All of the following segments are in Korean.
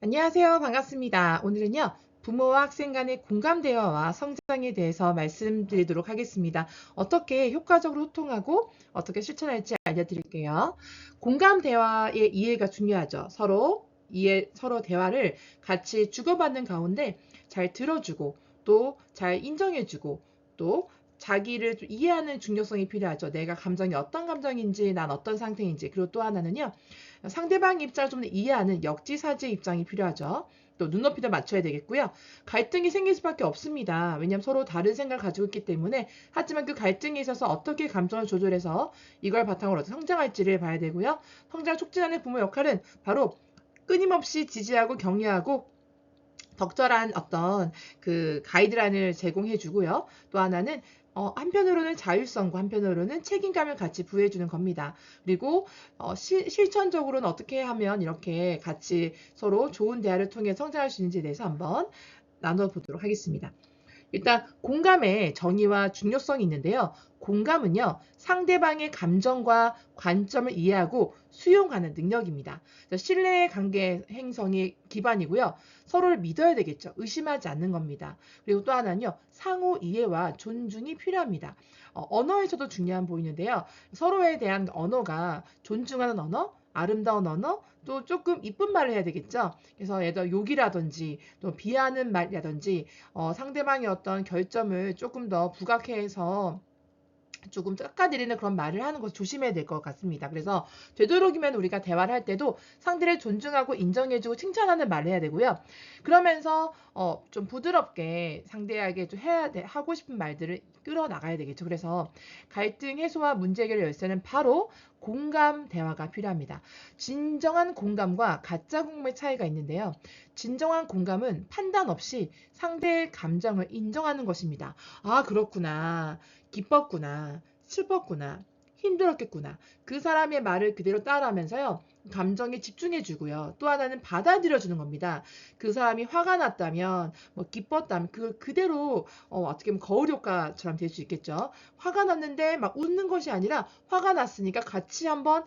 안녕하세요. 반갑습니다. 오늘은요, 부모와 학생 간의 공감 대화와 성장에 대해서 말씀드리도록 하겠습니다. 어떻게 효과적으로 소통하고 어떻게 실천할지 알려드릴게요. 공감 대화의 이해가 중요하죠. 서로 대화를 같이 주고받는 가운데 잘 들어주고 또 잘 인정해주고 또 자기를 좀 이해하는 중요성이 필요하죠. 내가 감정이 어떤 감정인지, 난 어떤 상태인지. 그리고 또 하나는요, 상대방 입장을 좀 더 이해하는 역지사지의 입장이 필요하죠. 또 눈높이도 맞춰야 되겠고요. 갈등이 생길 수밖에 없습니다. 왜냐하면 서로 다른 생각을 가지고 있기 때문에. 하지만 그 갈등에 있어서 어떻게 감정을 조절해서 이걸 바탕으로 어떻게 성장할지를 봐야 되고요. 성장을 촉진하는 부모 역할은 바로 끊임없이 지지하고 격려하고 적절한 어떤 그 가이드라인을 제공해 주고요. 또 하나는 한편으로는 자율성과 한편으로는 책임감을 같이 부여해 주는 겁니다. 그리고 실천적으로는 어떻게 하면 이렇게 같이 서로 좋은 대화를 통해 성장할 수 있는지에 대해서 한번 나눠보도록 하겠습니다. 일단 공감의 정의와 중요성이 있는데요. 공감은요, 상대방의 감정과 관점을 이해하고 수용하는 능력입니다. 신뢰의 관계 행성이 기반이고요. 서로를 믿어야 되겠죠. 의심하지 않는 겁니다. 그리고 또 하나는요, 상호 이해와 존중이 필요합니다. 언어에서도 중요한 보이는데요. 서로에 대한 언어가 존중하는 언어, 아름다운 언어, 또 조금 이쁜 말을 해야 되겠죠. 그래서 예를 들어 욕이라든지 또 비하는 말이라든지 상대방의 어떤 결점을 조금 더 부각해서 조금 깎아내리는 그런 말을 하는 것 조심해야 될 것 같습니다. 그래서 되도록이면 우리가 대화를 할 때도 상대를 존중하고 인정해주고 칭찬하는 말을 해야 되고요. 그러면서 좀 부드럽게 상대에게 좀 하고 싶은 말들을 끌어나가야 되겠죠. 그래서 갈등 해소와 문제 해결 열쇠는 바로 공감 대화가 필요합니다. 진정한 공감과 가짜 공감의 차이가 있는데요. 진정한 공감은 판단 없이 상대의 감정을 인정하는 것입니다. 아, 그렇구나. 기뻤구나. 슬펐구나. 힘들었겠구나. 그 사람의 말을 그대로 따라하면서요. 감정에 집중해 주고요. 또 하나는 받아들여 주는 겁니다. 그 사람이 화가 났다면, 뭐 기뻤다면 그걸 그대로 어떻게 보면 거울 효과처럼 될 수 있겠죠. 화가 났는데 막 웃는 것이 아니라 화가 났으니까 같이 한번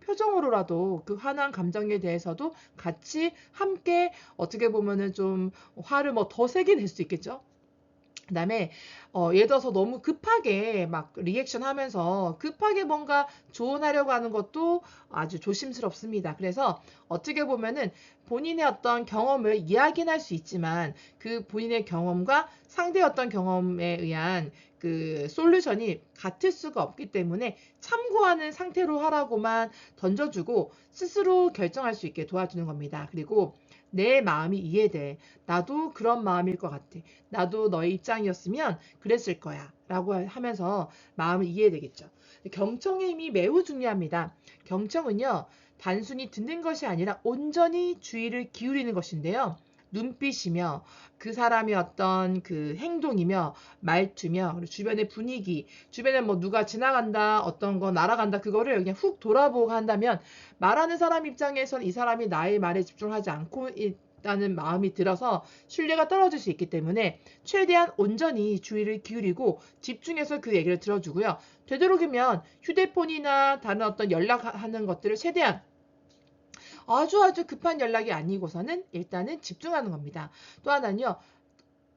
표정으로라도 그 화난 감정에 대해서도 같이 함께 어떻게 보면은 좀 화를 뭐 더 세게 낼 수 있겠죠. 그다음에 예를 들어서 너무 급하게 막 리액션 하면서 급하게 뭔가 조언하려고 하는 것도 아주 조심스럽습니다. 그래서 어떻게 보면은 본인의 어떤 경험을 이야기는 할 수 있지만 그 본인의 경험과 상대의 어떤 경험에 의한 그 솔루션이 같을 수가 없기 때문에 참고하는 상태로 하라고만 던져주고 스스로 결정할 수 있게 도와주는 겁니다. 그리고 내 마음이 이해돼. 나도 그런 마음일 것 같아. 나도 너의 입장이었으면 그랬을 거야. 라고 하면서 마음을 이해되겠죠. 경청의 힘이 매우 중요합니다. 경청은요, 단순히 듣는 것이 아니라 온전히 주의를 기울이는 것인데요. 눈빛이며 그 사람의 어떤 그 행동이며 말투며 그리고 주변의 분위기, 주변에 뭐 누가 지나간다, 어떤 거 날아간다, 그거를 그냥 훅 돌아보고 한다면 말하는 사람 입장에선 이 사람이 나의 말에 집중하지 않고 있다는 마음이 들어서 신뢰가 떨어질 수 있기 때문에 최대한 온전히 주의를 기울이고 집중해서 그 얘기를 들어주고요. 되도록이면 휴대폰이나 다른 어떤 연락하는 것들을 최대한 아주 급한 연락이 아니고서는 일단은 집중하는 겁니다. 또 하나는요.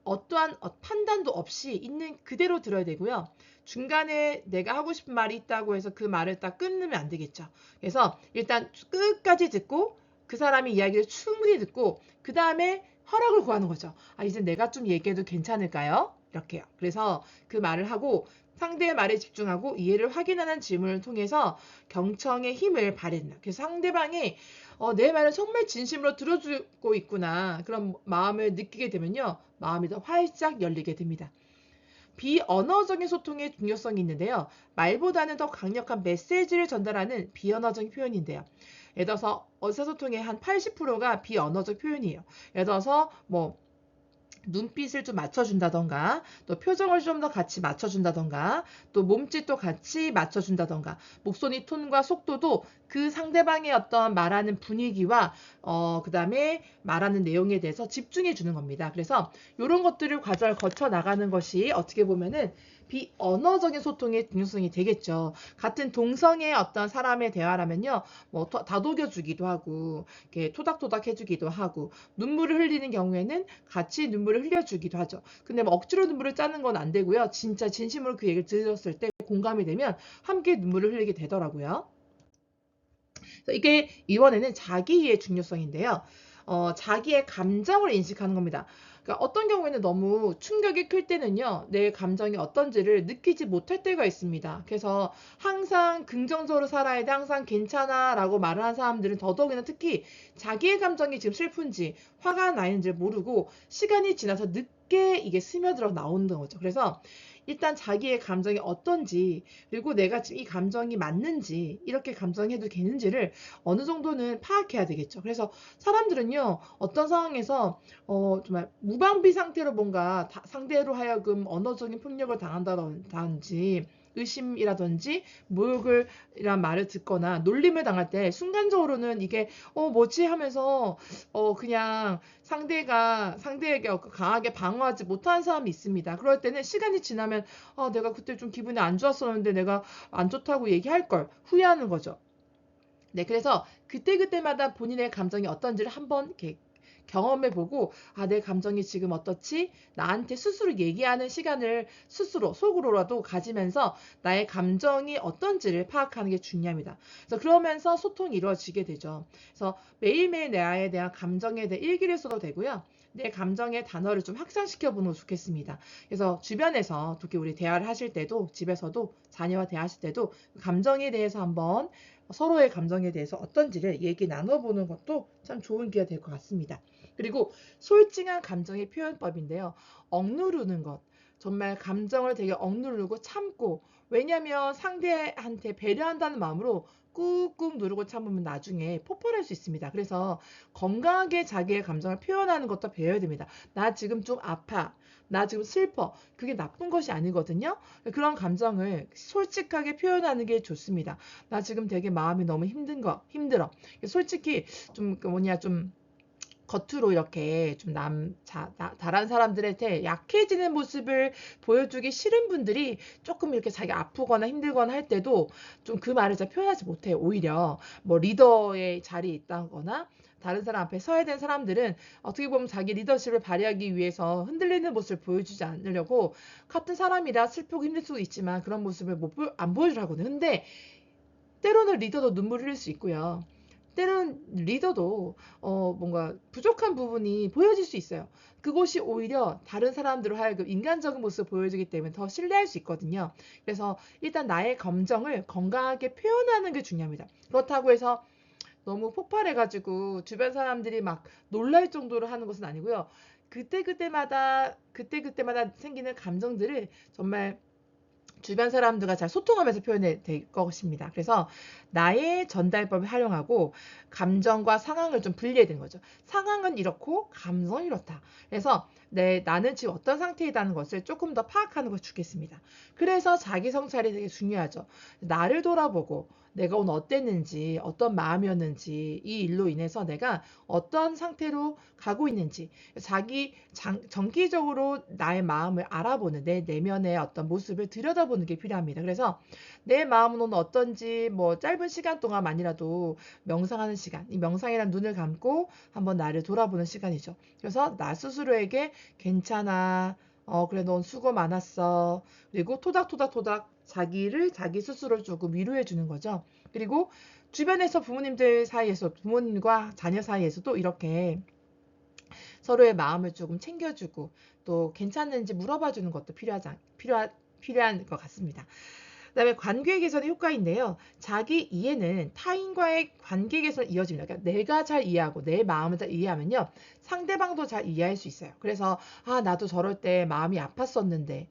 어떠한 판단도 없이 있는 그대로 들어야 되고요. 중간에 내가 하고 싶은 말이 있다고 해서 그 말을 딱 끊으면 안 되겠죠. 그래서 일단 끝까지 듣고 그 사람의 이야기를 충분히 듣고 그 다음에 허락을 구하는 거죠. 아, 이제 내가 좀 얘기해도 괜찮을까요? 이렇게요. 그래서 그 말을 하고 상대의 말에 집중하고 이해를 확인하는 질문을 통해서 경청의 힘을 발휘한다. 그래서 상대방이 내 말을 정말 진심으로 들어주고 있구나. 그런 마음을 느끼게 되면요. 마음이 더 활짝 열리게 됩니다. 비언어적인 소통의 중요성이 있는데요. 말보다는 더 강력한 메시지를 전달하는 비언어적인 표현인데요. 예를 들어서 의사소통의 한 80%가 비언어적 표현이에요. 예를 들어서 뭐 눈빛을 좀 맞춰준다던가 또 표정을 좀 더 같이 맞춰준다던가 또 몸짓도 같이 맞춰준다던가 목소리 톤과 속도도 그 상대방의 어떤 말하는 분위기와 그 다음에 말하는 내용에 대해서 집중해 주는 겁니다. 그래서 이런 것들을 과정을 거쳐 나가는 것이 어떻게 보면은 비언어적인 소통의 중요성이 되겠죠. 같은 동성의 어떤 사람의 대화라면요, 뭐 다독여주기도 하고, 이렇게 토닥토닥 해주기도 하고, 눈물을 흘리는 경우에는 같이 눈물을 흘려주기도 하죠. 근데 뭐 억지로 눈물을 짜는 건 안 되고요. 진짜 진심으로 그 얘기를 들었을 때 공감이 되면 함께 눈물을 흘리게 되더라고요. 이게 이번에는 자기의 중요성인데요. 자기의 감정을 인식하는 겁니다. 그러니까 어떤 경우에는 너무 충격이 클 때는요, 내 감정이 어떤지를 느끼지 못할 때가 있습니다. 그래서 항상 긍정적으로 살아야 돼, 항상 괜찮아 라고 말을 한 사람들은 더더욱이나 특히 자기의 감정이 지금 슬픈지 화가 나 있는지 모르고 시간이 지나서 늦게 이게 스며들어 나오는 거죠. 그래서 일단 자기의 감정이 어떤지, 그리고 내가 지금 이 감정이 맞는지, 이렇게 감정해도 되는지를 어느 정도는 파악해야 되겠죠. 그래서 사람들은요, 어떤 상황에서 정말 무방비 상태로 뭔가 상대로 하여금 언어적인 폭력을 당한다든지 의심이라든지 모욕이란 말을 듣거나 놀림을 당할 때 순간적으로는 이게 뭐지 하면서 그냥 상대에게 강하게 방어하지 못하는 사람이 있습니다. 그럴 때는 시간이 지나면 내가 그때 좀 기분이 안 좋았었는데 내가 안 좋다고 얘기할 걸 후회하는 거죠. 네, 그래서 그때그때마다 본인의 감정이 어떤지를 한번 이렇게 경험해보고, 내 감정이 지금 어떻지? 나한테 스스로 얘기하는 시간을 스스로 속으로라도 가지면서 나의 감정이 어떤지를 파악하는 게 중요합니다. 그래서 그러면서 소통이 이루어지게 되죠. 그래서 매일매일 나에 대한 감정에 대해 일기를 써도 되고요. 내 감정의 단어를 좀 확장시켜 보는 게 좋겠습니다. 그래서 주변에서 특히 우리 대화를 하실 때도, 집에서도 자녀와 대화하실 때도 감정에 대해서 한번 서로의 감정에 대해서 어떤지를 얘기 나눠보는 것도 참 좋은 기회가 될 것 같습니다. 그리고 솔직한 감정의 표현법인데요. 억누르는 것. 정말 감정을 되게 억누르고 참고, 왜냐면 상대한테 배려한다는 마음으로 꾹꾹 누르고 참으면 나중에 폭발할 수 있습니다. 그래서 건강하게 자기의 감정을 표현하는 것도 배워야 됩니다. 나 지금 좀 아파. 나 지금 슬퍼. 그게 나쁜 것이 아니거든요. 그런 감정을 솔직하게 표현하는 게 좋습니다. 나 지금 되게 마음이 너무 힘들어. 솔직히 좀 겉으로 이렇게 좀 다른 사람들한테 약해지는 모습을 보여주기 싫은 분들이 조금 이렇게 자기 아프거나 힘들거나 할 때도 좀 그 말을 잘 표현하지 못해요. 오히려 뭐 리더의 자리에 있다거나 다른 사람 앞에 서야 되는 사람들은 어떻게 보면 자기 리더십을 발휘하기 위해서 흔들리는 모습을 보여주지 않으려고 같은 사람이라 슬프고 힘들 수도 있지만 그런 모습을 안 보여주라거든요. 근데 때로는 리더도 눈물 흘릴 수 있고요. 때로는 리더도 뭔가 부족한 부분이 보여질 수 있어요. 그것이 오히려 다른 사람들로 하여금 인간적인 모습을 보여주기 때문에 더 신뢰할 수 있거든요. 그래서 일단 나의 감정을 건강하게 표현하는 게 중요합니다. 그렇다고 해서 너무 폭발해가지고 주변 사람들이 막 놀랄 정도로 하는 것은 아니고요. 그때그때마다 생기는 감정들을 정말 주변 사람들과 잘 소통하면서 표현이 될 것입니다. 그래서 나의 전달법을 활용하고 감정과 상황을 좀 분리해야 되는 거죠. 상황은 이렇고 감정은 이렇다. 그래서 나는 지금 어떤 상태이다는 것을 조금 더 파악하는 것이 좋겠습니다. 그래서 자기 성찰이 되게 중요하죠. 나를 돌아보고 내가 오늘 어땠는지, 어떤 마음이었는지, 이 일로 인해서 내가 어떤 상태로 가고 있는지, 정기적으로 나의 마음을 알아보는 내 내면의 어떤 모습을 들여다보는 게 필요합니다. 그래서 내 마음은 오늘 어떤지 뭐 짧은 시간 동안만이라도 명상하는 시간, 이 명상이란 눈을 감고 한번 나를 돌아보는 시간이죠. 그래서 나 스스로에게 괜찮아. 그래, 넌 수고 많았어. 그리고 토닥토닥토닥 자기 스스로를 조금 위로해 주는 거죠. 그리고 주변에서 부모님과 자녀 사이에서도 이렇게 서로의 마음을 조금 챙겨주고 또 괜찮은지 물어봐 주는 것도 필요한 것 같습니다. 그다음에 관계 개선의 효과인데요. 자기 이해는 타인과의 관계 개선을 이어집니다. 그러니까 내가 잘 이해하고 내 마음을 잘 이해하면요. 상대방도 잘 이해할 수 있어요. 그래서 나도 저럴 때 마음이 아팠었는데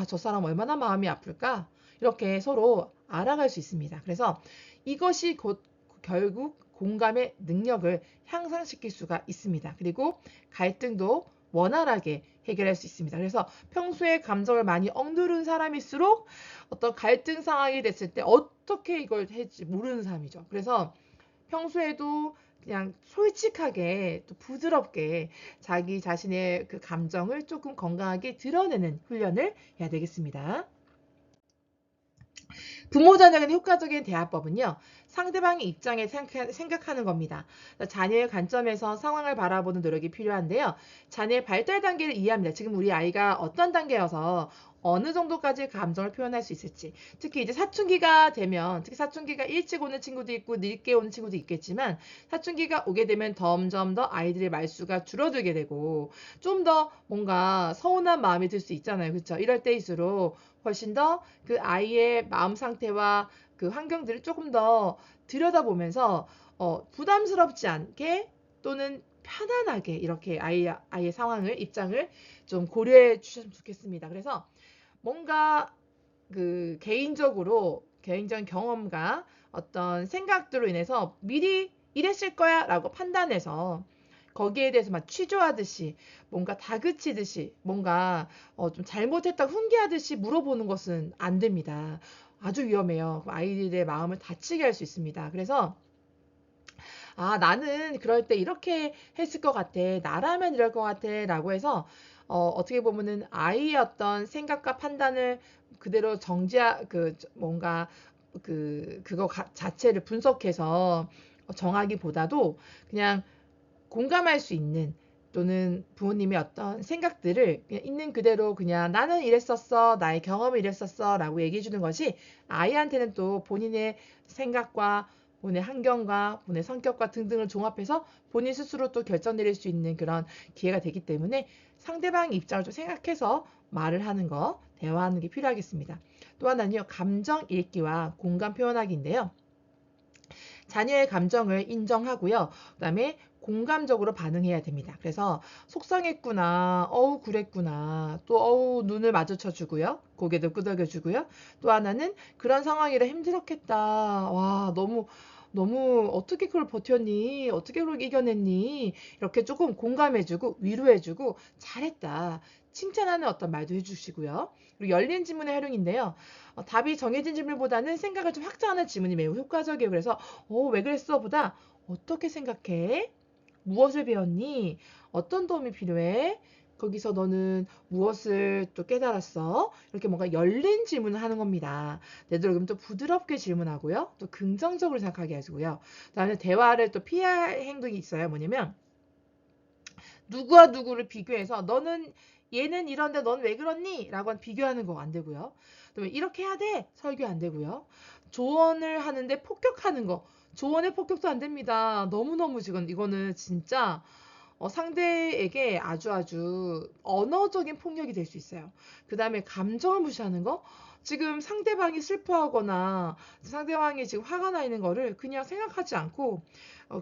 저 사람 얼마나 마음이 아플까? 이렇게 서로 알아갈 수 있습니다. 그래서 이것이 결국 공감의 능력을 향상시킬 수가 있습니다. 그리고 갈등도 원활하게 해결할 수 있습니다. 그래서 평소에 감정을 많이 억누른 사람일수록 어떤 갈등 상황이 됐을 때 어떻게 이걸 할지 모르는 사람이죠. 그래서 평소에도 그냥 솔직하게 또 부드럽게 자기 자신의 그 감정을 조금 건강하게 드러내는 훈련을 해야 되겠습니다. 부모 자녀간 효과적인 대화법은요, 상대방의 입장에 생각하는 겁니다. 자녀의 관점에서 상황을 바라보는 노력이 필요한데요. 자녀의 발달 단계를 이해합니다. 지금 우리 아이가 어떤 단계여서 어느 정도까지 감정을 표현할 수 있을지. 특히 이제 사춘기가 되면, 특히 사춘기가 일찍 오는 친구도 있고 늦게 오는 친구도 있겠지만, 사춘기가 오게 되면 점점 더 아이들의 말수가 줄어들게 되고, 좀 더 뭔가 서운한 마음이 들 수 있잖아요. 그렇죠? 이럴 때일수록 훨씬 더 그 아이의 마음 상태와 그 환경들을 조금 더 들여다보면서 부담스럽지 않게 또는 편안하게 이렇게 아이의 상황을, 입장을 좀 고려해 주셨으면 좋겠습니다. 그래서 뭔가 그 개인적인 경험과 어떤 생각들로 인해서 미리 이랬을 거야 라고 판단해서 거기에 대해서 막 취조하듯이 뭔가 다그치듯이 뭔가 좀 잘못했다고 훈계하듯이 물어보는 것은 안 됩니다. 아주 위험해요. 아이들의 마음을 다치게 할 수 있습니다. 그래서 아, 나는 그럴 때 이렇게 했을 것 같아. 나라면 이럴 것 같아. 라고 해서, 어떻게 보면은 아이의 어떤 생각과 판단을 그대로 뭔가, 그거 자체를 분석해서 정하기보다도 그냥 공감할 수 있는 또는 부모님의 어떤 생각들을 그냥 있는 그대로 그냥 나는 이랬었어, 나의 경험이 이랬었어 라고 얘기해 주는 것이 아이한테는 또 본인의 생각과 본인의 환경과 본인의 성격과 등등을 종합해서 본인 스스로 또 결정 내릴 수 있는 그런 기회가 되기 때문에 상대방의 입장을 좀 생각해서 말을 하는 거, 대화하는 게 필요하겠습니다. 또 하나는요, 감정 읽기와 공감 표현하기인데요. 자녀의 감정을 인정하고요. 그다음에 공감적으로 반응해야 됩니다. 그래서 속상했구나, 어우 그랬구나, 또 어우 눈을 마주쳐 주고요. 고개도 끄덕여 주고요. 또 하나는 그런 상황이라 힘들었겠다. 와, 너무 어떻게 그걸 버텼니? 어떻게 그걸 이겨냈니? 이렇게 조금 공감해주고 위로해주고 잘했다. 칭찬하는 어떤 말도 해주시고요. 그리고 열린 질문의 활용인데요. 답이 정해진 질문보다는 생각을 좀 확장하는 질문이 매우 효과적이에요. 그래서 왜 그랬어? 보다 어떻게 생각해? 무엇을 배웠니? 어떤 도움이 필요해? 거기서 너는 무엇을 또 깨달았어? 이렇게 뭔가 열린 질문을 하는 겁니다. 되도록이면 또 부드럽게 질문하고요. 또 긍정적으로 생각하게 해주고요. 그다음에 대화를 또 피할 행동이 있어요. 뭐냐면 누구와 누구를 비교해서 너는 얘는 이런데 넌 왜 그렇니? 라고 비교하는 거 안 되고요. 또 이렇게 해야 돼? 설교 안 되고요. 조언을 하는데 폭격하는 거. 조언의 폭격도 안 됩니다. 너무너무 지금 이거는 진짜 상대에게 아주 언어적인 폭력이 될 수 있어요. 그 다음에 감정을 무시하는 거? 지금 상대방이 슬퍼하거나 상대방이 지금 화가 나 있는 거를 그냥 생각하지 않고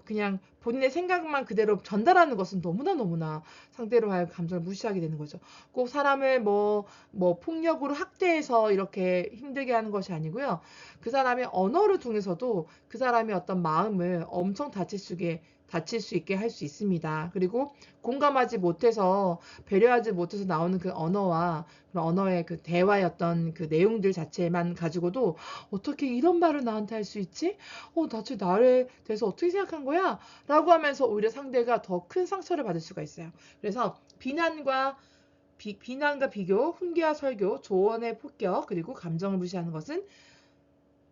그냥 본인의 생각만 그대로 전달하는 것은 너무나 상대로 하여 감정을 무시하게 되는 거죠. 꼭 사람을 뭐 폭력으로 학대해서 이렇게 힘들게 하는 것이 아니고요. 그 사람의 언어를 통해서도 그 사람의 어떤 마음을 엄청 다칠 수 있게 할 수 있습니다. 그리고 공감하지 못해서 배려하지 못해서 나오는 그 언어와 그 언어의 그 대화의 어떤 그 내용들 자체만 가지고도 어떻게 이런 말을 나한테 할 수 있지? 나중에 나를 대해서 어떻게 생각한 거야? 라고 하면서 오히려 상대가 더 큰 상처를 받을 수가 있어요. 그래서 비난과 비교, 훈계와 설교, 조언의 폭격, 그리고 감정을 무시하는 것은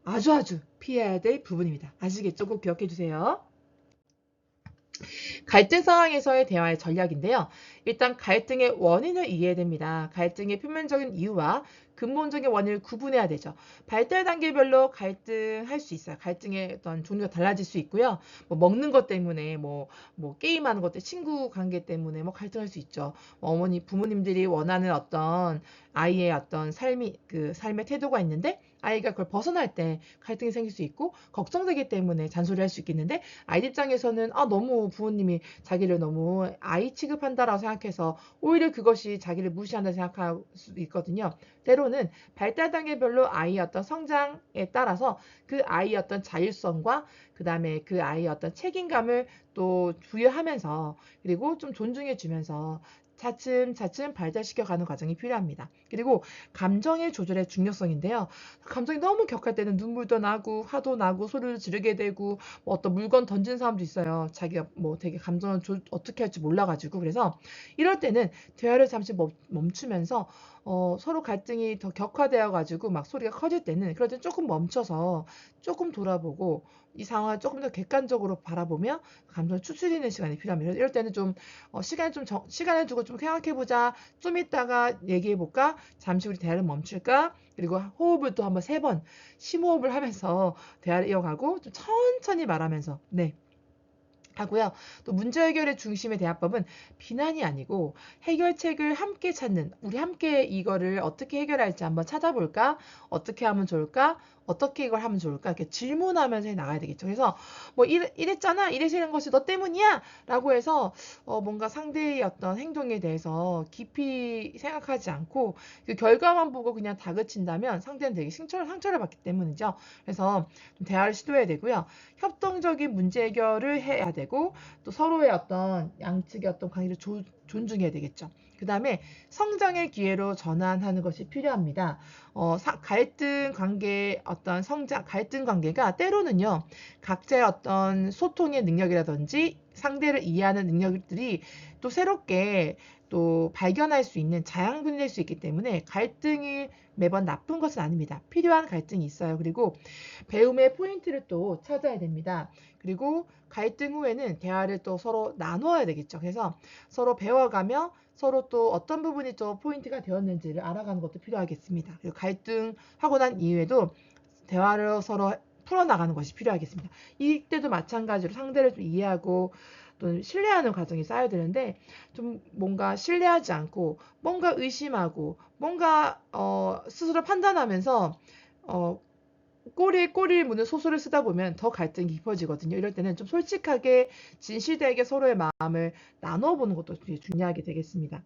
아주 피해야 될 부분입니다. 아시겠죠? 꼭 기억해 주세요. 갈등 상황에서의 대화의 전략인데요. 일단 갈등의 원인을 이해해야 됩니다. 갈등의 표면적인 이유와 근본적인 원인을 구분해야 되죠. 발달 단계별로 갈등할 수 있어요. 갈등의 어떤 종류가 달라질 수 있고요. 뭐 먹는 것 때문에 뭐 게임하는 것 때문에 친구 관계 때문에 뭐 갈등할 수 있죠. 부모님들이 원하는 어떤 아이의 어떤 삶의 태도가 있는데 아이가 그걸 벗어날 때 갈등이 생길 수 있고 걱정되기 때문에 잔소리할 수 있겠는데 아이 입장에서는 너무 부모님이 자기를 너무 아이 취급한다라고 생각해서 오히려 그것이 자기를 무시한다 생각할 수도 있거든요. 때로는 발달 단계별로 아이의 어떤 성장에 따라서 그 아이의 어떤 자율성과 그 다음에 그 아이의 어떤 책임감을 또 부여하면서 그리고 좀 존중해 주면서 차츰차츰 발달시켜가는 과정이 필요합니다. 그리고 감정의 조절의 중요성인데요. 감정이 너무 격할 때는 눈물도 나고 화도 나고 소리를 지르게 되고 뭐 어떤 물건 던진 사람도 있어요. 자기가 뭐 되게 감정을 어떻게 할지 몰라가지고. 그래서 이럴 때는 대화를 잠시 멈추면서 서로 갈등이 더 격화되어 가지고 막 소리가 커질 때는 그럴 때 조금 멈춰서 조금 돌아보고 이 상황을 조금 더 객관적으로 바라보며 감정을 추스리는 시간이 필요합니다. 이럴 때는 좀 시간을 두고 좀 생각해 보자. 좀 이따가 얘기해 볼까? 잠시 우리 대화를 멈출까? 그리고 호흡을 또 한번 3번 심호흡을 하면서 대화를 이어가고 좀 천천히 말하면서 네. 하고요. 또 문제 해결의 중심의 대화법은 비난이 아니고 해결책을 함께 찾는, 우리 함께 이거를 어떻게 해결할지 한번 찾아볼까? 어떻게 하면 좋을까? 어떻게 이걸 하면 좋을까? 이렇게 질문하면서 해 나가야 되겠죠. 그래서 뭐 이랬잖아. 이래서 이런 것이 너 때문이야. 라고 해서 뭔가 상대의 어떤 행동에 대해서 깊이 생각하지 않고 그 결과만 보고 그냥 다그친다면 상대는 되게 상처를 받기 때문이죠. 그래서 좀 대화를 시도해야 되고요. 협동적인 문제 해결을 해야 되고 또 서로의 어떤 양측의 어떤 관계를 존중해야 되겠죠. 그 다음에 성장의 기회로 전환하는 것이 필요합니다. 갈등 관계가 때로는요, 각자의 어떤 소통의 능력이라든지 상대를 이해하는 능력들이 또 새롭게 또 발견할 수 있는 자양분이 될 수 있기 때문에 갈등이 매번 나쁜 것은 아닙니다. 필요한 갈등이 있어요. 그리고 배움의 포인트를 또 찾아야 됩니다. 그리고 갈등 후에는 대화를 또 서로 나누어야 되겠죠. 그래서 서로 배워가며 서로 또 어떤 부분이 또 포인트가 되었는지를 알아가는 것도 필요하겠습니다. 그리고 갈등하고 난 이후에도 대화를 서로 풀어나가는 것이 필요하겠습니다. 이때도 마찬가지로 상대를 좀 이해하고 또 신뢰하는 과정이 쌓여야 되는데 좀 뭔가 신뢰하지 않고 뭔가 의심하고 뭔가 스스로 판단하면서 꼬리에 꼬리를 무는 소설을 쓰다 보면 더 갈등이 깊어지거든요. 이럴 때는 좀 솔직하게 진실되게 서로의 마음을 나눠보는 것도 되게 중요하게 되겠습니다.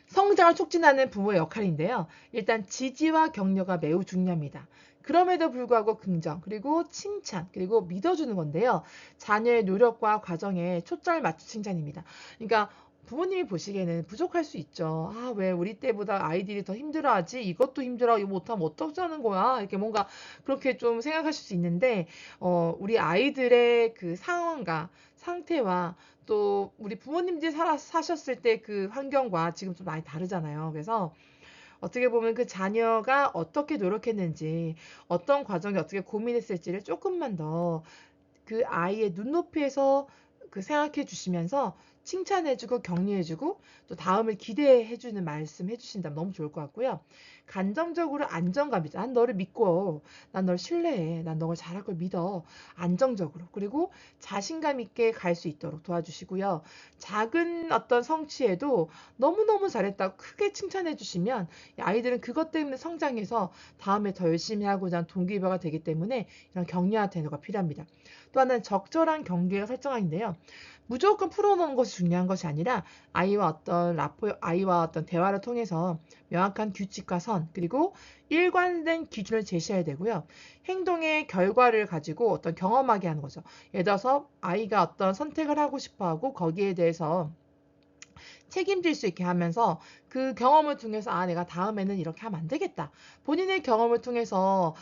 성장을 촉진하는 부모의 역할인데요. 일단 지지와 격려가 매우 중요합니다. 그럼에도 불구하고 긍정, 그리고 칭찬, 그리고 믿어주는 건데요. 자녀의 노력과 과정에 초점을 맞춘 칭찬입니다. 그러니까 부모님이 보시기에는 부족할 수 있죠. 아, 왜 우리 때보다 아이들이 더 힘들어하지? 이것도 힘들어. 이거 못하면 어떡하는 거야? 이렇게 뭔가 그렇게 좀 생각하실 수 있는데, 우리 아이들의 그 상황과 상태와 또 우리 부모님들이 사셨을 때 그 환경과 지금 좀 많이 다르잖아요. 그래서 어떻게 보면 그 자녀가 어떻게 노력했는지, 어떤 과정이 어떻게 고민했을지를 조금만 더 그 아이의 눈높이에서 그 생각해 주시면서 칭찬해주고 격려해주고 또 다음을 기대해주는 말씀 해주신다면 너무 좋을 것 같고요. 감정적으로 안정감이죠. 난 너를 믿고, 난 널 신뢰해, 난 너가 잘할 걸 믿어. 안정적으로. 그리고 자신감 있게 갈 수 있도록 도와주시고요. 작은 어떤 성취에도 너무너무 잘했다고 크게 칭찬해 주시면 아이들은 그것 때문에 성장해서 다음에 더 열심히 하고자 하는 동기부여가 되기 때문에 이런 격려와 대우가 필요합니다. 또 하나는 적절한 경계가 설정하는데요. 무조건 풀어놓는 것이 중요한 것이 아니라 아이와 어떤 대화를 통해서 명확한 규칙과 선, 그리고 일관된 기준을 제시해야 되고요. 행동의 결과를 가지고 어떤 경험하게 하는 거죠. 예를 들어서 아이가 어떤 선택을 하고 싶어 하고 거기에 대해서 책임질 수 있게 하면서 그 경험을 통해서 아, 내가 다음에는 이렇게 하면 안 되겠다. 본인의 경험을 통해서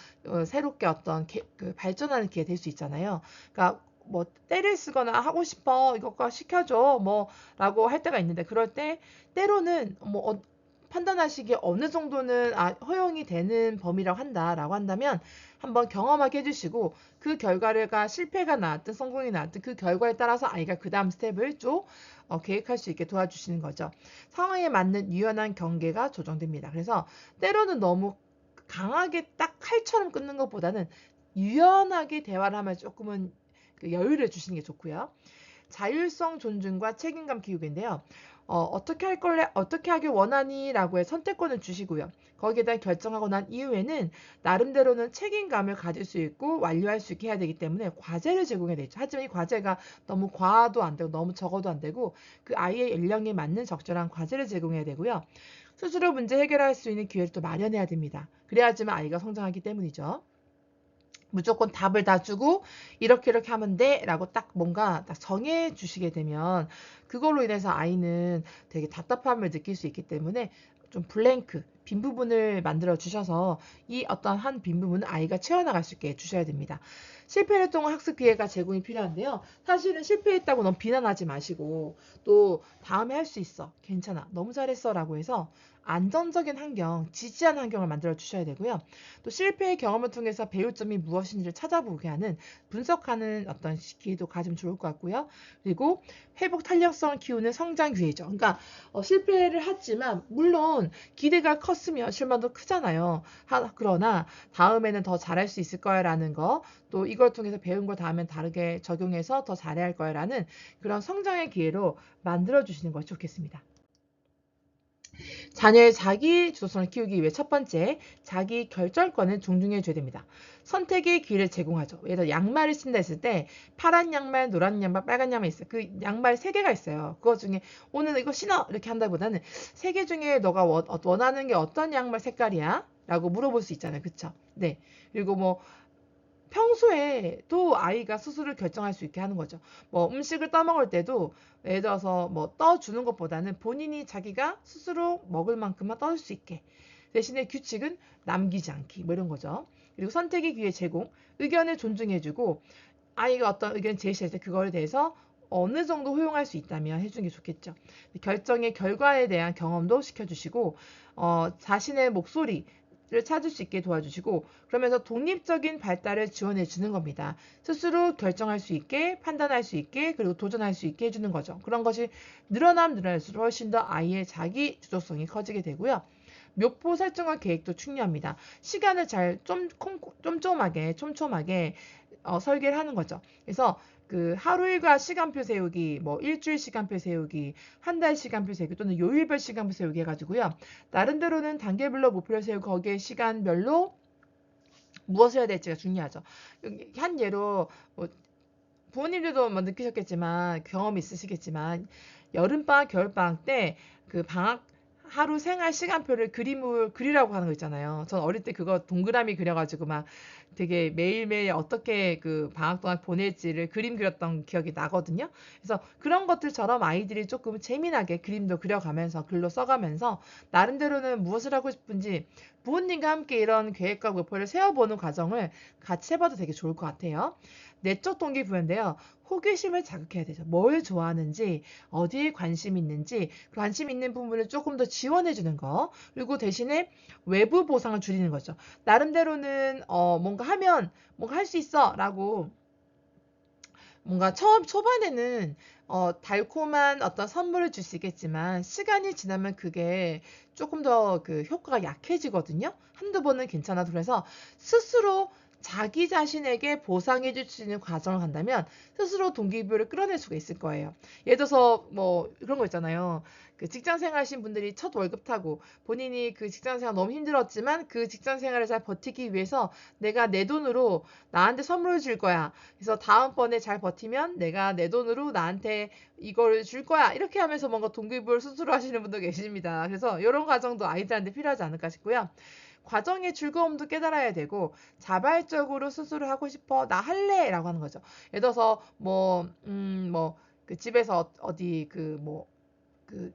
새롭게 어떤 그 발전하는 기회 될 수 있잖아요. 그러니까 뭐 때를 쓰거나 하고 싶어 이것과 시켜줘 뭐라고 할 때가 있는데 그럴 때 때로는 판단하시기에 어느 정도는 허용이 되는 범위라고 한다라고 한다면 한번 경험하게 해주시고 그 결과가 실패가 나왔든 성공이 나왔든 그 결과에 따라서 아이가 그 다음 스텝을 쭉 계획할 수 있게 도와주시는 거죠. 상황에 맞는 유연한 경계가 조정됩니다. 그래서 때로는 너무 강하게 딱 칼처럼 끊는 것보다는 유연하게 대화를 하면 조금은 그 여유를 주시는 게 좋고요. 자율성 존중과 책임감 기우기인데요. 어떻게 하길 원하니? 라고 해 선택권을 주시고요. 거기에 대한 결정하고 난 이후에는 나름대로는 책임감을 가질 수 있고 완료할 수 있게 해야 되기 때문에 과제를 제공해야 되죠. 하지만 이 과제가 너무 과도 안 되고 너무 적어도 안 되고 그 아이의 연령에 맞는 적절한 과제를 제공해야 되고요. 스스로 문제 해결할 수 있는 기회를 또 마련해야 됩니다. 그래야지만 아이가 성장하기 때문이죠. 무조건 답을 다 주고 이렇게 이렇게 하면 돼 라고 딱 뭔가 딱 정해 주시게 되면 그걸로 인해서 아이는 되게 답답함을 느낄 수 있기 때문에 좀 블랭크 빈 부분을 만들어 주셔서 이 어떤 한 빈 부분을 아이가 채워나갈 수 있게 해주셔야 됩니다. 실패를 통한 학습 기회가 제공이 필요한데요. 사실은 실패했다고 너무 비난하지 마시고 또 다음에 할 수 있어 괜찮아 너무 잘했어 라고 해서 안정적인 환경, 지지한 환경을 만들어 주셔야 되고요. 또 실패의 경험을 통해서 배울 점이 무엇인지를 찾아보게 하는 분석하는 어떤 기회도 가지면 좋을 것 같고요. 그리고 회복 탄력성을 키우는 성장 기회죠. 그러니까 실패를 했지만 물론 기대가 컸으면 실망도 크잖아요. 그러나 다음에는 더 잘할 수 있을 거야라는 거, 또 이걸 통해서 배운 걸 다음엔 다르게 적용해서 더 잘해야 할 거야라는 그런 성장의 기회로 만들어 주시는 것이 좋겠습니다. 자녀의 자기 주도성을 키우기 위해 첫 번째, 자기 결정권을 존중해 줘야 됩니다. 선택의 기회를 제공하죠. 예를 들어 양말을 신다 했을 때 파란 양말, 노란 양말, 빨간 양말 있어요. 그 양말 세 개가 있어요. 그거 중에 오늘 이거 신어 이렇게 한다보다는 세 개 중에 너가 원하는 게 어떤 양말 색깔이야? 라고 물어볼 수 있잖아요. 그쵸? 네. 그리고 뭐 평소에 또 아이가 스스로 결정할 수 있게 하는 거죠. 뭐 음식을 떠먹을 때도 예를 들어서 뭐 떠주는 것보다는 본인이 자기가 스스로 먹을 만큼만 떠줄 수 있게. 대신에 규칙은 남기지 않기 뭐 이런 거죠. 그리고 선택의 기회 제공, 의견을 존중해주고 아이가 어떤 의견을 제시할 때 그거에 대해서 어느 정도 허용할 수 있다면 해주는 게 좋겠죠. 결정의 결과에 대한 경험도 시켜주시고 자신의 목소리 를 찾을 수 있게 도와주시고 그러면서 독립적인 발달을 지원해 주는 겁니다. 스스로 결정할 수 있게 판단할 수 있게 그리고 도전할 수 있게 해주는 거죠. 그런 것이 늘어날수록 훨씬 더 아이의 자기 주도성이 커지게 되고요. 묘포 설정과 계획도 중요합니다. 시간을 잘 촘촘하게 설계를 하는 거죠. 그래서 그 하루 일과 시간표 세우기, 뭐 일주일 시간표 세우기, 한 달 시간표 세우기 또는 요일별 시간표 세우기 해가지고요. 나름대로는 단계별로 목표를 세우고 거기에 시간별로 무엇을 해야 될지가 중요하죠. 한 예로 뭐 부모님들도 뭐 느끼셨겠지만 경험이 있으시겠지만 여름방학, 겨울방학 때 그 방학 하루 생활 시간표를 그림을 그리라고 하는 거 있잖아요. 전 어릴 때 그거 동그라미 그려가지고 막 되게 매일매일 어떻게 그 방학 동안 보낼지를 그림 그렸던 기억이 나거든요. 그래서 그런 것들처럼 아이들이 조금 재미나게 그림도 그려가면서 글로 써가면서 나름대로는 무엇을 하고 싶은지 부모님과 함께 이런 계획과 목표를 세워보는 과정을 같이 해봐도 되게 좋을 것 같아요. 내적 동기부여인데요. 호기심을 자극해야 되죠. 뭘 좋아하는지, 어디에 관심이 있는지, 그 관심 있는 부분을 조금 더 지원해주는 거. 그리고 대신에 외부 보상을 줄이는 거죠. 나름대로는 뭔가 하면 뭔가 할 수 있어라고 뭔가 초반에는 달콤한 어떤 선물을 줄 수 있겠지만 시간이 지나면 그게 조금 더 그 효과가 약해지거든요. 한두 번은 괜찮아도 그래서 스스로 자기 자신에게 보상해 줄 수 있는 과정을 간다면 스스로 동기부여를 끌어낼 수가 있을 거예요. 예를 들어서 뭐 그런 거 있잖아요. 그 직장 생활 하신 분들이 첫 월급 타고 본인이 그 직장 생활 너무 힘들었지만 그 직장 생활을 잘 버티기 위해서 내가 내 돈으로 나한테 선물을 줄 거야. 그래서 다음번에 잘 버티면 내가 내 돈으로 나한테 이걸 줄 거야. 이렇게 하면서 뭔가 동기부여를 스스로 하시는 분도 계십니다. 그래서 이런 과정도 아이들한테 필요하지 않을까 싶고요. 과정의 즐거움도 깨달아야 되고 자발적으로 스스로 하고 싶어 나 할래 라고 하는 거죠. 예를 들어서 그 집에서 어디 그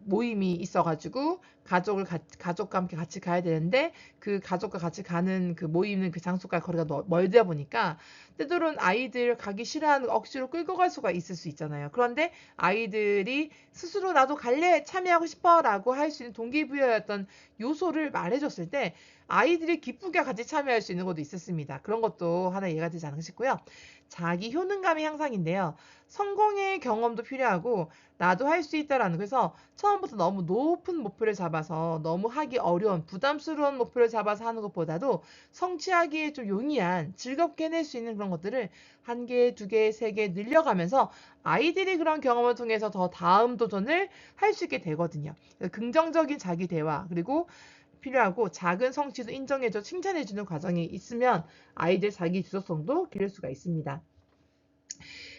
모임이 있어가지고 가족과 함께 같이 가야 되는데 그 가족과 같이 가는 그 모이는 그 장소가 거리가 멀다 보니까 때로는 아이들 가기 싫어하는 억지로 끌고 갈 수가 있을 수 있잖아요. 그런데 아이들이 스스로 나도 갈래 참여하고 싶어라고 할 수 있는 동기부여였던 요소를 말해줬을 때 아이들이 기쁘게 같이 참여할 수 있는 것도 있었습니다. 그런 것도 하나 예가 되지 않을까 싶고요. 자기 효능감의 향상인데요. 성공의 경험도 필요하고 나도 할 수 있다라는 그래서 처음부터 너무 높은 목표를 잡아서 너무 하기 어려운 부담스러운 목표를 잡아서 하는 것보다도 성취하기에 좀 용이한 즐겁게 해낼 수 있는 그런 것들을 한 개, 두 개, 세 개 늘려가면서 아이들이 그런 경험을 통해서 더 다음 도전을 할 수 있게 되거든요. 긍정적인 자기 대화 그리고 필요하고 작은 성취도 인정해줘 칭찬해주는 과정이 있으면 아이들 자기 주도성도 기를 수가 있습니다.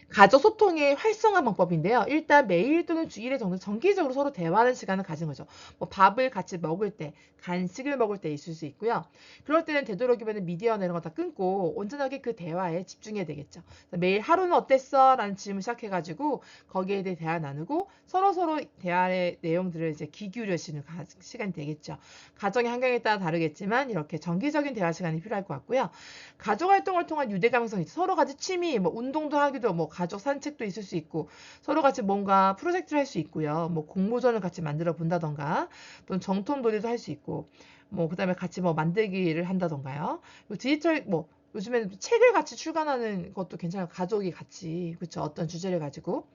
가족 소통의 활성화 방법인데요. 일단 매일 또는 주일에 정기적으로 서로 대화하는 시간을 가진 거죠. 뭐 밥을 같이 먹을 때, 간식을 먹을 때 있을 수 있고요. 그럴 때는 되도록이면 미디어나 이런 거 다 끊고 온전하게 그 대화에 집중해야 되겠죠. 매일 하루는 어땠어? 라는 질문 시작해가지고 거기에 대해 대화 나누고 서로서로 대화의 내용들을 이제 귀 기울여지는 시간이 되겠죠. 가정의 환경에 따라 다르겠지만 이렇게 정기적인 대화 시간이 필요할 것 같고요. 가족 활동을 통한 유대감성이 있죠. 서로 같이 취미, 뭐 운동도 하기도, 뭐 가족 산책도 있을 수 있고, 서로 같이 뭔가 프로젝트를 할 수 있고요. 뭐 공모전을 같이 만들어 본다던가, 또는 정통놀이도 할 수 있고, 뭐 그다음에 같이 뭐 만들기를 한다던가요. 디지털 뭐 요즘에는 책을 같이 출간하는 것도 괜찮아요. 가족이 같이 그렇죠. 어떤 주제를 가지고.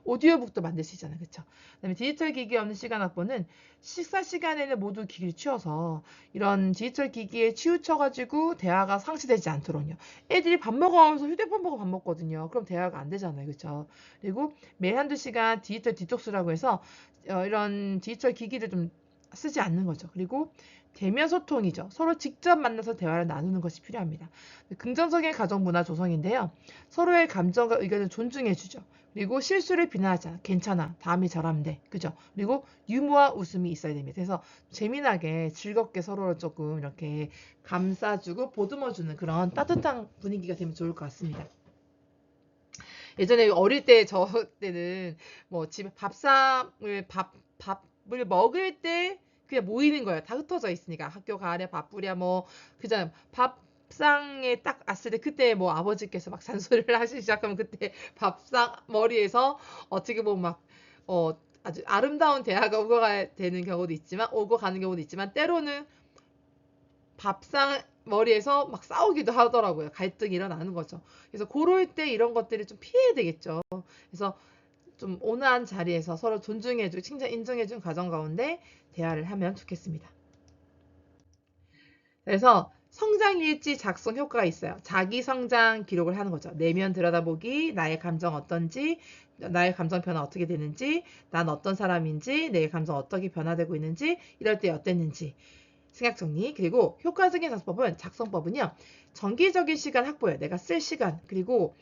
오디오북도 만들 수 있잖아요. 그쵸? 그다음에 디지털 기기 없는 시간 확보는 식사 시간에는 모두 기기를 치워서 이런 디지털 기기에 치우쳐가지고 대화가 상실되지 않도록요. 애들이 밥 먹어가면서 휴대폰 보고 밥 먹거든요. 그럼 대화가 안 되잖아요. 그쵸? 그리고 매일 한두 시간 디지털 디톡스라고 해서 이런 디지털 기기를 좀 쓰지 않는 거죠. 그리고 대면 소통이죠. 서로 직접 만나서 대화를 나누는 것이 필요합니다. 긍정적인 가정 문화 조성인데요. 서로의 감정과 의견을 존중해주죠. 그리고 실수를 비난하지 않아. 괜찮아. 다음에 잘하면 돼. 그죠? 그리고 유머와 웃음이 있어야 됩니다. 그래서 재미나게 즐겁게 서로를 조금 이렇게 감싸주고 보듬어주는 그런 따뜻한 분위기가 되면 좋을 것 같습니다. 예전에 어릴 때 저 때는 뭐 집에 밥을 먹을 때 그냥 모이는 거예요. 다 흩어져 있으니까 학교 가랴 밥부랴 뭐 그잖아요. 밥상에 딱 왔을 때 그때 뭐 아버지께서 막 잔소리를 하시기 시작하면 그때 밥상 머리에서 어떻게 보면 막 아주 아름다운 대화가 오고 되는 경우도 있지만 오고 가는 경우도 있지만 때로는 밥상 머리에서 막 싸우기도 하더라고요. 갈등이 일어나는 거죠. 그래서 그럴 때 이런 것들을 좀 피해야 되겠죠. 그래서 좀 온화한 자리에서 서로 존중해주고 칭찬 인정해준 가정 가운데 대화를 하면 좋겠습니다. 그래서 성장일지 작성 효과가 있어요. 자기 성장 기록을 하는 거죠. 내면 들여다보기, 나의 감정 어떤지, 나의 감정 변화 어떻게 되는지, 난 어떤 사람인지, 내 감정 어떻게 변화되고 있는지, 이럴 때 어땠는지. 생각 정리. 그리고 효과적인 작성법은요. 정기적인 시간 확보해요. 내가 쓸 시간. 그리고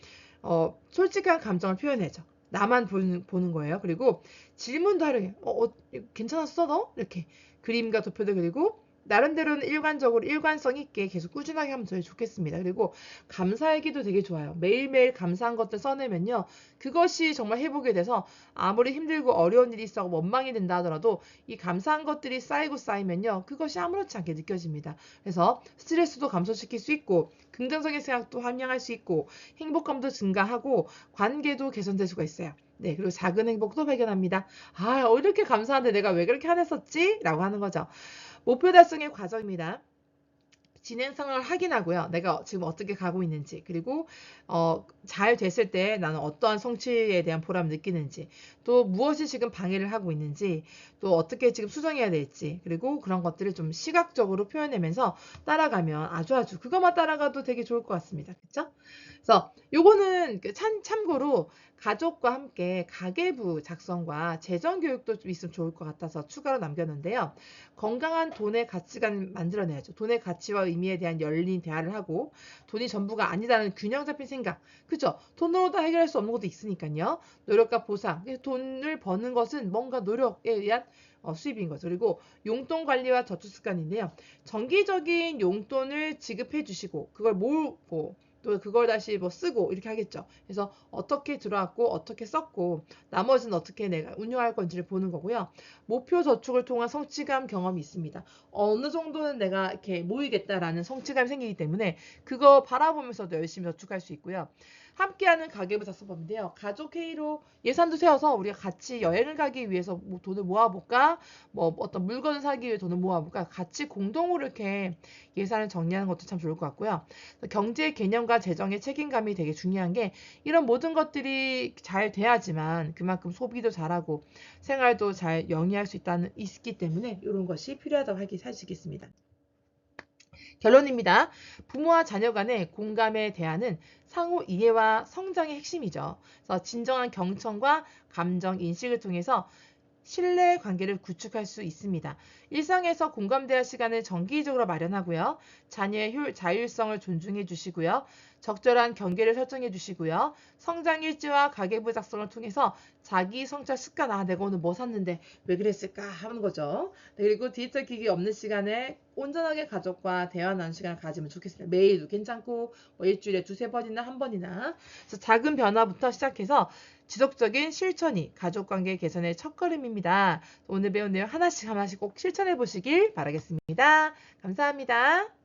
솔직한 감정을 표현해줘. 나만 보는 거예요. 그리고 질문도 하려고 괜찮았어 너? 이렇게 그림과 도표도 그리고 나름대로는 일관성 있게 계속 꾸준하게 하면 제일 좋겠습니다. 그리고 감사일기도 되게 좋아요. 매일매일 감사한 것들 써내면요. 그것이 정말 회복이 돼서 아무리 힘들고 어려운 일이 있어 원망이 된다 하더라도 이 감사한 것들이 쌓이면요. 그것이 아무렇지 않게 느껴집니다. 그래서 스트레스도 감소시킬 수 있고 긍정적인 생각도 함양할 수 있고 행복감도 증가하고 관계도 개선될 수가 있어요. 네, 그리고 작은 행복도 발견합니다. 아, 이렇게 감사한데 내가 왜 그렇게 화냈었지? 라고 하는 거죠. 목표 달성의 과정입니다. 진행 상황을 확인하고요. 내가 지금 어떻게 가고 있는지, 그리고 잘 됐을 때 나는 어떠한 성취에 대한 보람을 느끼는지, 또 무엇이 지금 방해를 하고 있는지, 또 어떻게 지금 수정해야 될지, 그리고 그런 것들을 좀 시각적으로 표현하면서 따라가면 아주 그것만 따라가도 되게 좋을 것 같습니다. 그쵸? 그래서 요거는 참고로 가족과 함께 가계부 작성과 재정 교육도 좀 있으면 좋을 것 같아서 추가로 남겼는데요. 건강한 돈의 가치관 만들어내야죠. 돈의 가치와 의미에 대한 열린 대화를 하고 돈이 전부가 아니다는 균형 잡힌 생각. 그죠? 돈으로 다 해결할 수 없는 것도 있으니까요. 노력과 보상. 돈을 버는 것은 뭔가 노력에 의한 수입인 거죠. 그리고 용돈 관리와 저축 습관인데요. 정기적인 용돈을 지급해 주시고 그걸 모으고 또 그걸 다시 뭐 쓰고 이렇게 하겠죠. 그래서 어떻게 들어왔고 어떻게 썼고 나머지는 어떻게 내가 운용할 건지를 보는 거고요. 목표 저축을 통한 성취감 경험이 있습니다. 어느 정도는 내가 이렇게 모이겠다라는 성취감이 생기기 때문에 그거 바라보면서도 열심히 저축할 수 있고요. 함께하는 가계부 작성법인데요. 가족 회의로 예산도 세워서 우리가 같이 여행을 가기 위해서 뭐 돈을 모아볼까? 뭐 어떤 물건을 사기 위해 돈을 모아볼까? 같이 공동으로 이렇게 예산을 정리하는 것도 참 좋을 것 같고요. 경제 개념과 재정의 책임감이 되게 중요한 게 이런 모든 것들이 잘 돼야지만 그만큼 소비도 잘하고 생활도 잘 영위할 수 있기 때문에 이런 것이 필요하다고 할 수 있겠습니다. 결론입니다. 부모와 자녀 간의 공감에 대한 상호 이해와 성장의 핵심이죠. 그래서 진정한 경청과 감정 인식을 통해서 신뢰 관계를 구축할 수 있습니다. 일상에서 공감대화 시간을 정기적으로 마련하고요. 자녀의 자율성을 존중해 주시고요. 적절한 경계를 설정해 주시고요. 성장 일지와 가계부 작성을 통해서 자기 성찰 습관, 내가 오늘 뭐 샀는데 왜 그랬을까 하는 거죠. 네, 그리고 디지털 기기 없는 시간에 온전하게 가족과 대화 나누는 시간을 가지면 좋겠습니다. 매일도 괜찮고 뭐 일주일에 두세 번이나 한 번이나. 그래서 작은 변화부터 시작해서 지속적인 실천이 가족관계 개선의 첫걸음입니다. 오늘 배운 내용 하나씩 꼭 실천해 보시길 바라겠습니다. 감사합니다.